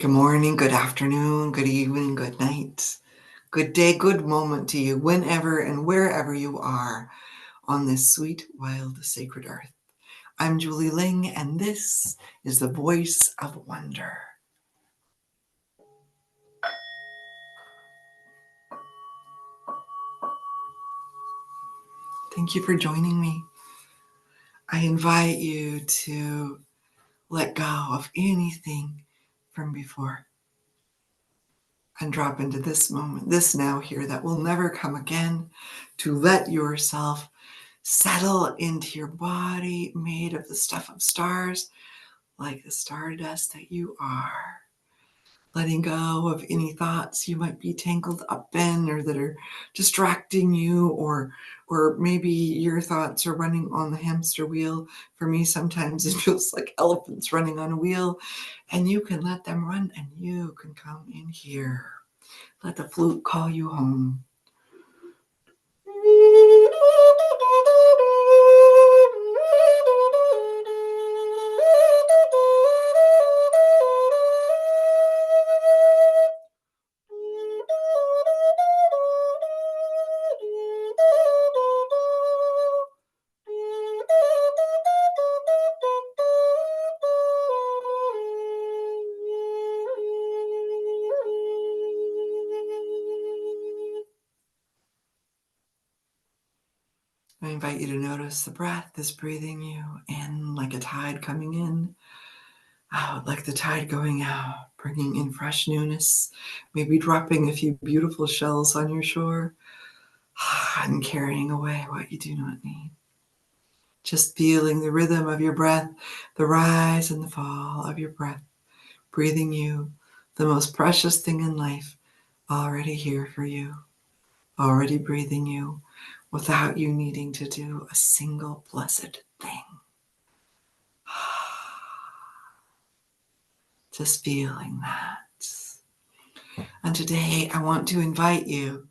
Good morning, good afternoon, good evening, good night, good day, good moment to you, whenever and wherever you are on this sweet, wild, sacred earth. I'm Julie Ling, and this is the Voice of Wonder. Thank you for joining me. I invite you to let go of anything from before and drop into this moment, this now here that will never come again, to let yourself settle into your body made of the stuff of stars, like the stardust that you are. Letting go of any thoughts you might be tangled up in or that are distracting you, or maybe your thoughts are running on the hamster wheel. For me, sometimes it feels like elephants running on a wheel, and you can let them run and you can come in here. Let the flute call you home. I invite you to notice the breath is breathing you in like a tide coming in, out like the tide going out, bringing in fresh newness, maybe dropping a few beautiful shells on your shore, and carrying away what you do not need. Just feeling the rhythm of your breath, the rise and the fall of your breath, breathing you, the most precious thing in life, already here for you, already breathing you, without you needing to do a single blessed thing. Just feeling that. And today I want to invite you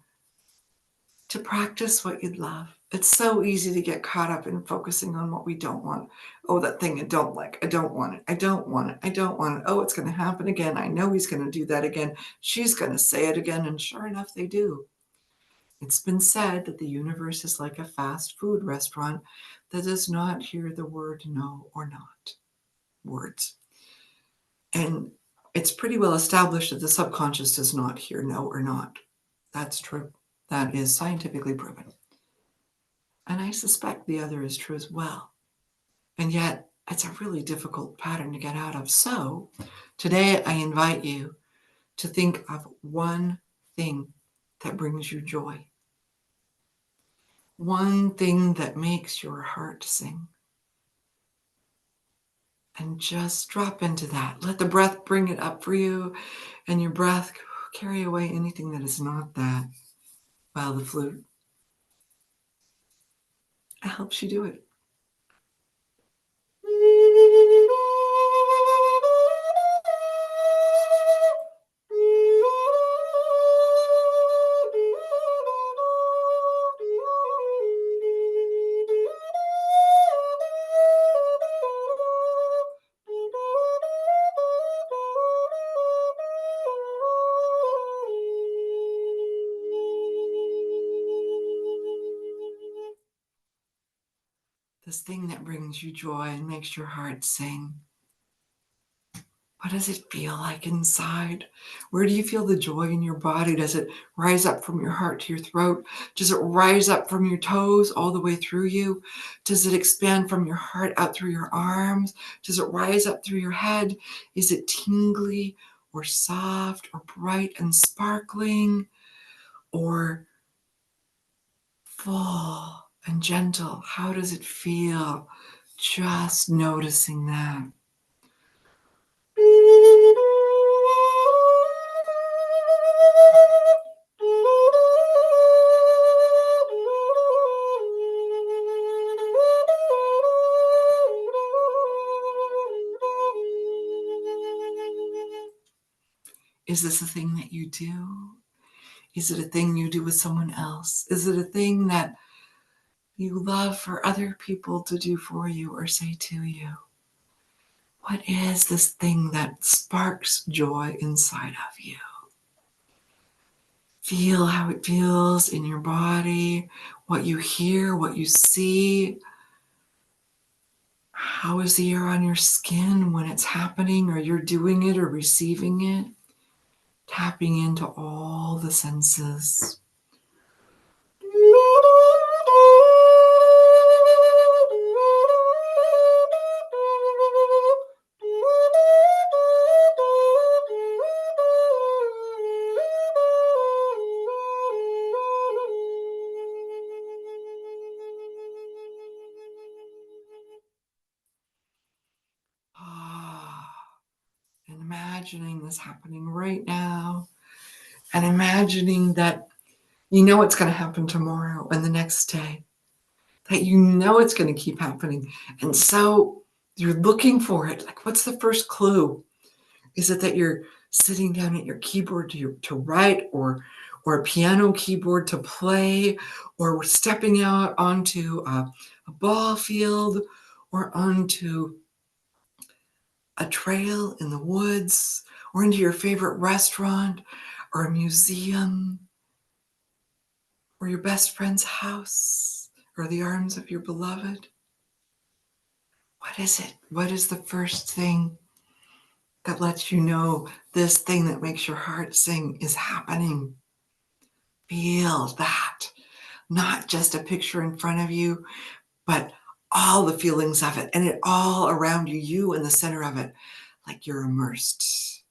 to practice what you'd love. It's so easy to get caught up in focusing on what we don't want. Oh, that thing I don't like. I don't want it. I don't want it. I don't want it. Oh, it's going to happen again. I know he's going to do that again. She's going to say it again. And sure enough, they do. It's been said that the universe is like a fast food restaurant that does not hear the word no or not words. And it's pretty well established that the subconscious does not hear no or not. That's true. That is scientifically proven. And I suspect the other is true as well. And yet, it's a really difficult pattern to get out of. So, today I invite you to think of one thing that brings you joy. One thing that makes your heart sing. And just drop into that. Let the breath bring it up for you, and your breath carry away anything that is not that. While the flute helps you do it. This thing that brings you joy and makes your heart sing. What does it feel like inside? Where do you feel the joy in your body? Does it rise up from your heart to your throat? Does it rise up from your toes all the way through you? Does it expand from your heart out through your arms? Does it rise up through your head? Is it tingly or soft or bright and sparkling or full and gentle? How does it feel? Just noticing that. Is this a thing that you do? Is it a thing you do with someone else? Is it a thing that you love for other people to do for you or say to you? What is this thing that sparks joy inside of you? Feel how it feels in your body, what you hear, what you see. How is the air on your skin when it's happening, or you're doing it or receiving it? Tapping into all the senses. And imagining this happening right now, and imagining that you know it's going to happen tomorrow and the next day, that you know it's going to keep happening. And so you're looking for it. Like, what's the first clue? Is it that you're sitting down at your keyboard to write, or a piano keyboard to play, or stepping out onto a ball field, or onto a trail in the woods, or into your favorite restaurant, or a museum, or your best friend's house, or the arms of your beloved? What is it? What is the first thing that lets you know this thing that makes your heart sing is happening? Feel that. Not just a picture in front of you, but all the feelings of it, and it all around you, you in the center of it, like you're immersed.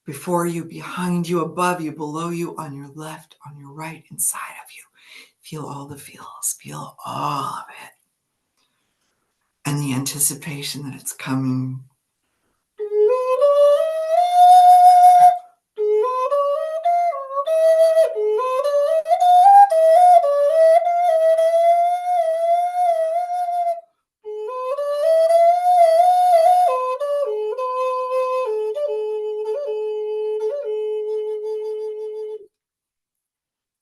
Before you, behind you, above you, below you, on your left, on your right, inside of you. Feel all the feels, feel all of it. And the anticipation that it's coming.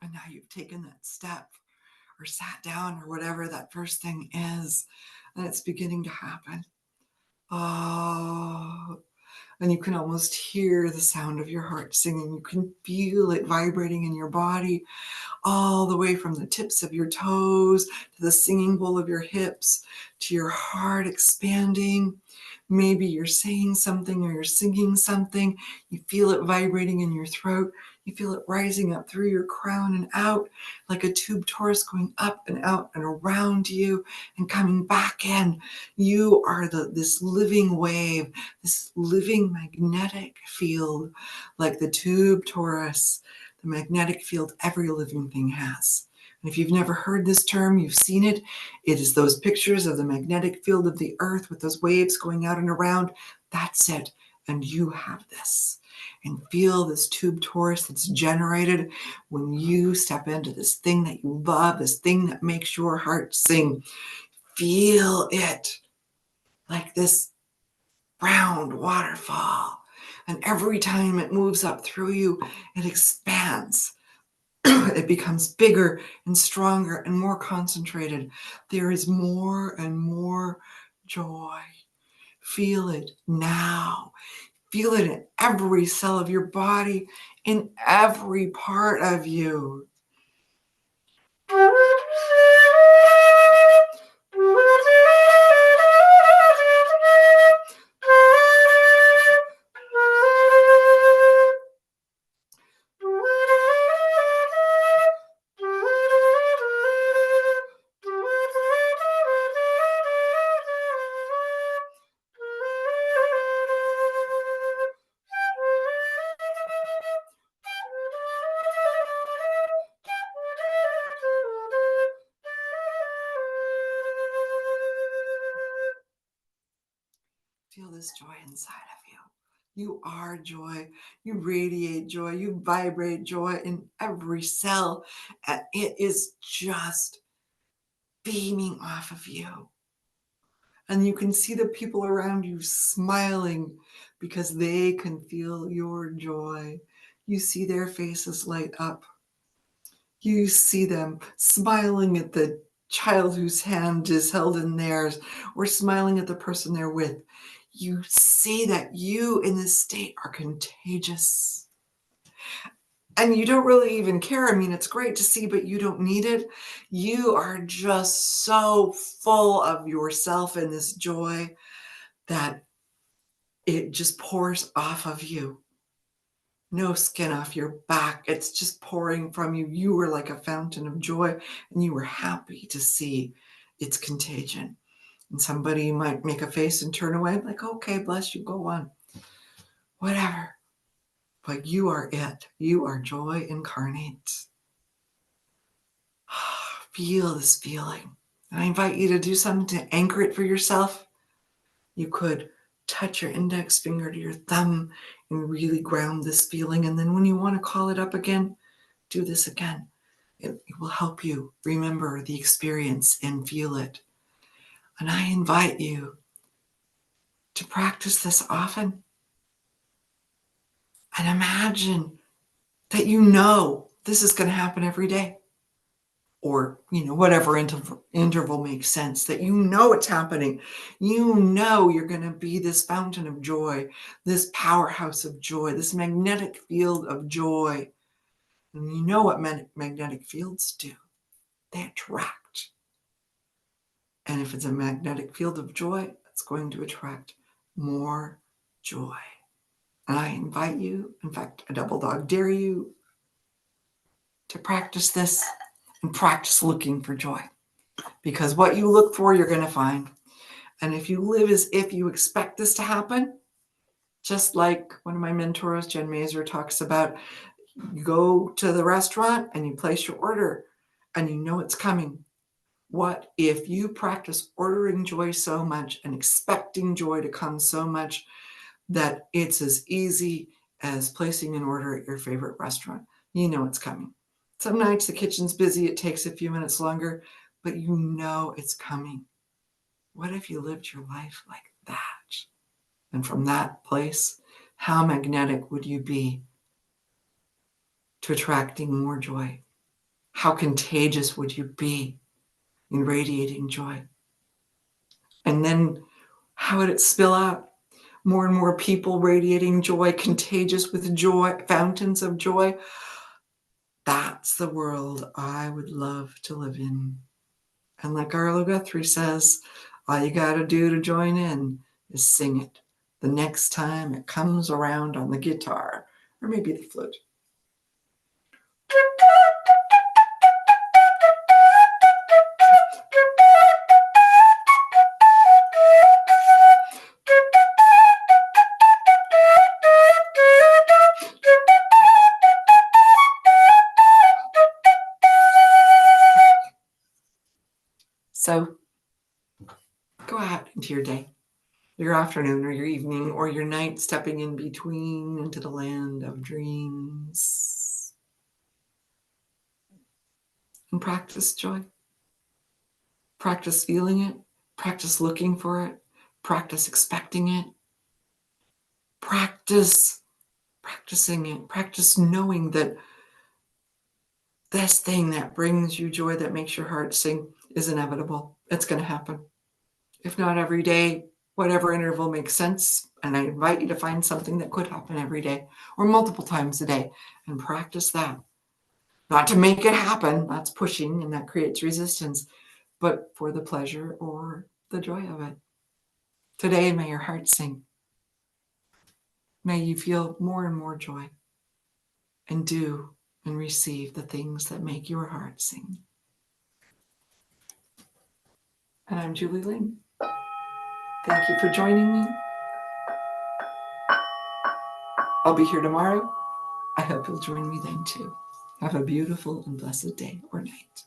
And now you've taken that step, or sat down, or whatever that first thing is, and it's beginning to happen. Oh, and you can almost hear the sound of your heart singing. You can feel it vibrating in your body, all the way from the tips of your toes to the singing bowl of your hips, to your heart expanding. Maybe you're saying something, or you're singing something. You feel it vibrating in your throat. You feel it rising up through your crown and out, like a tube torus, going up and out and around you and coming back in. You are this living wave, this living magnetic field, like the tube torus, the magnetic field every living thing has. And if you've never heard this term, you've seen it. It is those pictures of the magnetic field of the earth with those waves going out and around. That's it. And you have this. And feel this tube torus that's generated when you step into this thing that you love, this thing that makes your heart sing. Feel it like this round waterfall. And every time it moves up through you, it expands. It becomes bigger and stronger and more concentrated. There is more and more joy. Feel it now. Feel it in every cell of your body, in every part of you. Feel this joy inside of you. You are joy. You radiate joy. You vibrate joy in every cell. And it is just beaming off of you. And you can see the people around you smiling because they can feel your joy. You see their faces light up. You see them smiling at the child whose hand is held in theirs, or smiling at the person they're with, you see that you in this state are contagious. And you don't really even care. I mean, it's great to see, but you don't need it. You are just so full of yourself and this joy that it just pours off of you. No skin off your back. It's just pouring from you. You were like a fountain of joy, and you were happy to see its contagion. And somebody might make a face and turn away, like, okay, bless you, go on. Whatever. But you are it. You are joy incarnate. Feel this feeling. And I invite you to do something to anchor it for yourself. You could touch your index finger to your thumb and really ground this feeling. And then when you want to call it up again, do this again. It will help you remember the experience and feel it. And I invite you to practice this often. And imagine that you know this is going to happen every day. Or, whatever interval makes sense, that you know it's happening. You know you're going to be this fountain of joy, this powerhouse of joy, this magnetic field of joy. And you know what magnetic fields do. They attract. And if it's a magnetic field of joy, it's going to attract more joy. And I invite you, in fact, I double dog dare you to practice this and practice looking for joy. Because what you look for, you're going to find. And if you live as if you expect this to happen, just like one of my mentors, Jen Mazer, talks about, you go to the restaurant and you place your order and you know it's coming. What if you practice ordering joy so much and expecting joy to come so much that it's as easy as placing an order at your favorite restaurant? You know it's coming. Some nights the kitchen's busy, it takes a few minutes longer, but you know it's coming. What if you lived your life like that? And from that place, how magnetic would you be to attracting more joy? How contagious would you be in radiating joy? And then how would it spill out? More and more people radiating joy, contagious with joy, fountains of joy. That's the world I would love to live in. And like Arlo Guthrie says, all you got to do to join in is sing it the next time it comes around on the guitar, or maybe the flute. So go out into your day, your afternoon or your evening or your night, stepping in between into the land of dreams. And practice joy. Practice feeling it. Practice looking for it. Practice expecting it. Practicing it. Practice knowing that this thing that brings you joy, that makes your heart sing, is inevitable. It's going to happen. If not every day, whatever interval makes sense. And I invite you to find something that could happen every day or multiple times a day and practice that. Not to make it happen, that's pushing and that creates resistance, but for the pleasure or the joy of it. Today, may your heart sing. May you feel more and more joy and do and receive the things that make your heart sing. And I'm Julie Ling. Thank you for joining me. I'll be here tomorrow. I hope you'll join me then too. Have a beautiful and blessed day or night.